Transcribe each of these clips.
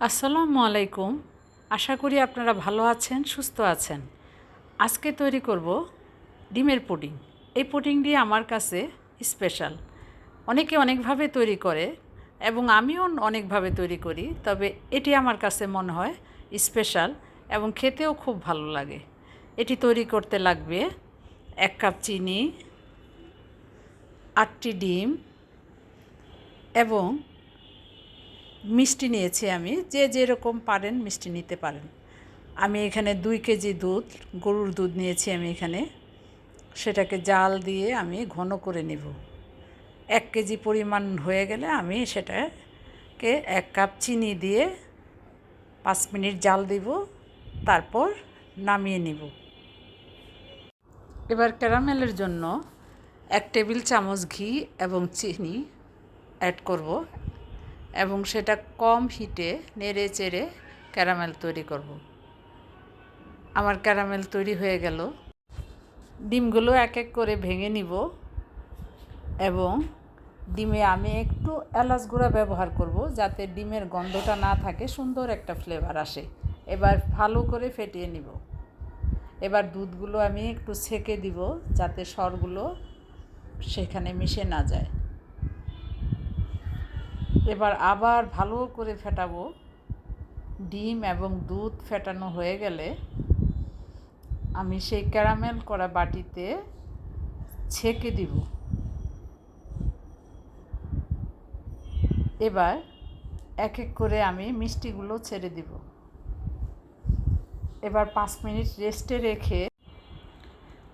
আসসালামু আলাইকুম। আশা করি আপনারা ভালো আছেন, সুস্থ আছেন। আজকে তৈরি করব ডিমের পুডিং। এই পুডিংটি আমার কাছে স্পেশাল। অনেকে অনেকভাবে তৈরি করে এবং আমিও অনেকভাবে তৈরি করি, তবে এটি আমার কাছে মনে হয় স্পেশাল এবং খেতেও খুব ভালো লাগে। এটি তৈরি করতে লাগবে 1 কাপ চিনি, 8টি ডিম এবং মিষ্টি নিয়েছি আমি। যে যেরকম পারেন মিষ্টি নিতে পারেন। আমি এখানে 2 কেজি দুধ, গরুর দুধ নিয়েছি আমি এখানে। সেটাকে জাল দিয়ে আমি ঘন করে নেব। 1 কেজি পরিমাণ হয়ে গেলে আমি সেটাকে 1 কাপ চিনি দিয়ে 5 মিনিট জাল দিব, তারপর নামিয়ে নিব। এবার ক্যারামেলের জন্য 1 টেবিল চামচ ঘি এবং চিনি অ্যাড করব এবং সেটা কম হিটে নেড়ে চেড়ে ক্যারামেল তৈরি করব। আমার ক্যারামেল তৈরি হয়ে গেল। ডিমগুলো এক এক করে ভেঙে নিব এবং ডিমে আমি একটু এলাচ গুঁড়া ব্যবহার করব, যাতে ডিমের গন্ধটা না থাকে, সুন্দর একটা ফ্লেভার আসে। এবার ভালো করে ফেটিয়ে নিব। এবার দুধগুলো আমি একটু ছেঁকে দিব, যাতে সরগুলো সেখানে মিশে না যায়। এবার আবার ভালো করে ফেটাবো। ডিম এবং দুধ ফেটানো হয়ে গেলে আমি সেই ক্যারামেল করা বাটিতে ছেঁকে দিব। এবার এক এক করে আমি মিষ্টিগুলো ছেড়ে দিব। এবার 5 মিনিট রেস্টে রেখে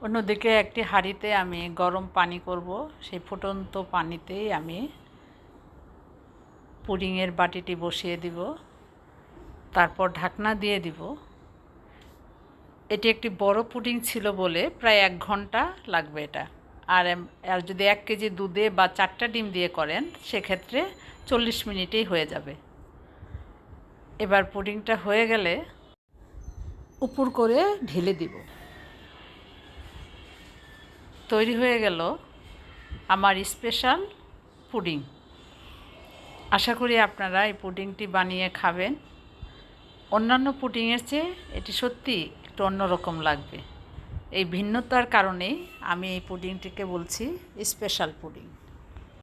অন্যদিকে একটি হাঁড়িতে আমি গরম পানি করব। সেই ফুটন্ত পানিতেই আমি পুডিংয়ের বাটিটি বসিয়ে দিব, তারপর ঢাকনা দিয়ে দিব। এটি একটি বড় পুডিং ছিল বলে প্রায় 1 ঘন্টা লাগবে এটা। আর যদি 1 কেজি দুধে বা 4টা ডিম দিয়ে করেন, সেক্ষেত্রে 40 মিনিটেই হয়ে যাবে। এবার পুডিংটা হয়ে গেলে উপর করে ঢেলে দিব। তৈরি হয়ে গেল আমার স্পেশাল পুডিং। আশা করি আপনারা এই পুডিংটি বানিয়ে খাবেন। অন্যান্য পুডিংয়ের চেয়ে এটি সত্যি একটু অন্যরকম লাগবে। এই ভিন্নতার কারণেই আমি এই পুডিংটিকে বলছি স্পেশাল পুডিং।